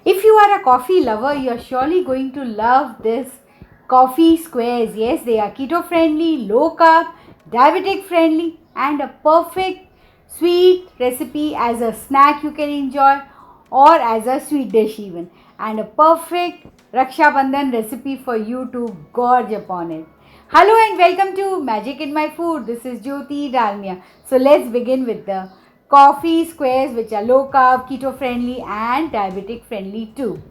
If you are a coffee lover, you are surely going to love this coffee squares. Yes, they are keto friendly, low carb, diabetic friendly, and a perfect sweet recipe as a snack you can enjoy or as a sweet dish even, and a perfect Raksha Bandhan recipe for you to gorge upon it. Hello and welcome to Magic in My Food. This is Jyoti Dalmia. So let's begin with the coffee squares, which are low carb, keto friendly and diabetic friendly too.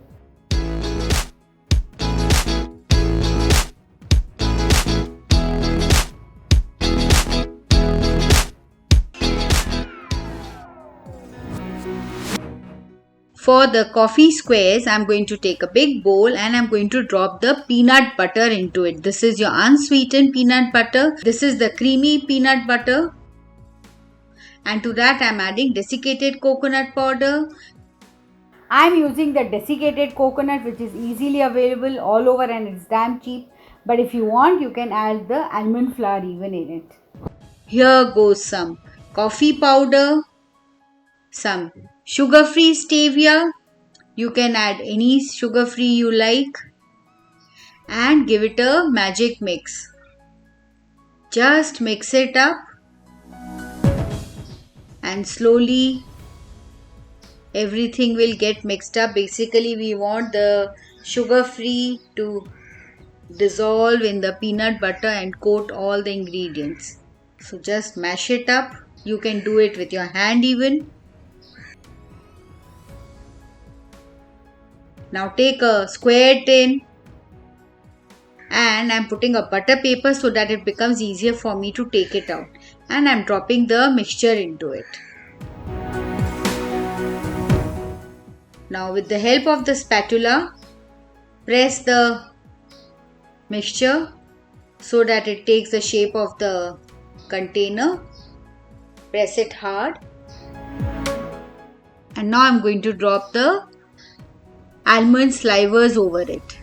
For the coffee squares, I'm going to take a big bowl and I'm going to drop the peanut butter into it. This is your unsweetened peanut butter. This is the creamy peanut butter. And to that I'm adding desiccated coconut powder. I'm using the desiccated coconut, which is easily available all over and it's damn cheap. But if you want, you can add the almond flour even in it. Here goes some coffee powder, some sugar-free stevia. You can add any sugar-free you like and give it a magic mix. Just mix it up and slowly everything will get mixed up. Basically, we want the sugar-free to dissolve in the peanut butter and coat all the ingredients. So just mash it up. You can do it with your hand even. Now take a square tin and I'm putting a butter paper so that it becomes easier for me to take it out, and I'm dropping the mixture into it. Now with the help of the spatula, press the mixture so that it takes the shape of the container. Press it hard. And now I'm going to drop the almond slivers over it.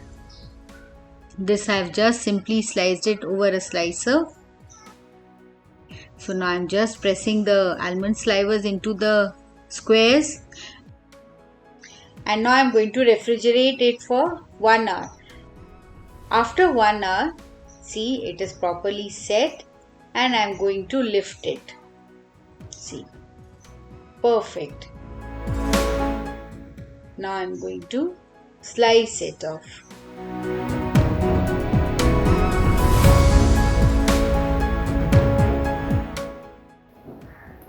This I have just simply sliced it over a slicer. So now I'm just pressing the almond slivers into the squares. And now I'm going to refrigerate it for 1 hour. After 1 hour, see, it is properly set and I'm going to lift it. See, perfect. Now I'm going to slice it off.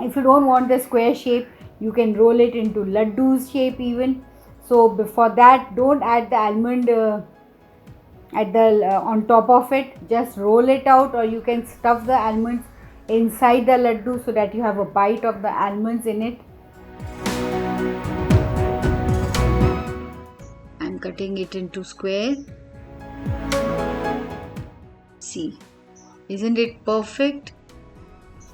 If you don't want the square shape, you can roll it into laddus shape even. So before that, don't add the almond on top of it. Just roll it out, or you can stuff the almonds inside the laddu so that you have a bite of the almonds in it. I'm cutting it into square. See, isn't it perfect?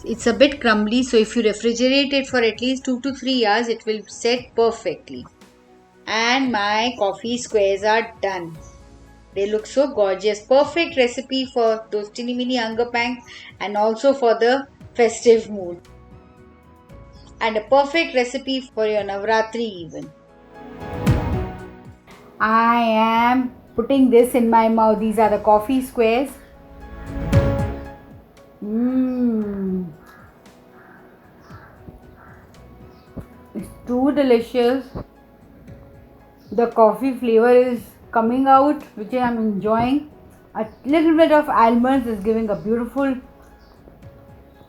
It's a bit crumbly, so if you refrigerate it for at least 2 to 3 hours, it will set perfectly. And my coffee squares are done. They look so gorgeous. Perfect recipe for those tiny-miny hunger pangs and also for the festive mood. And a perfect recipe for your Navratri even. I am putting this in my mouth. These are the coffee squares. It's too delicious. The coffee flavor is coming out, which I am enjoying. A little bit of almonds is giving a beautiful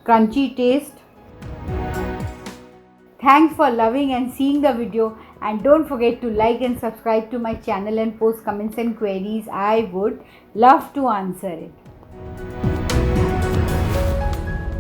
crunchy taste. Thanks for loving and seeing the video, and don't forget to like and subscribe to my channel and post comments and queries. I would love to answer it.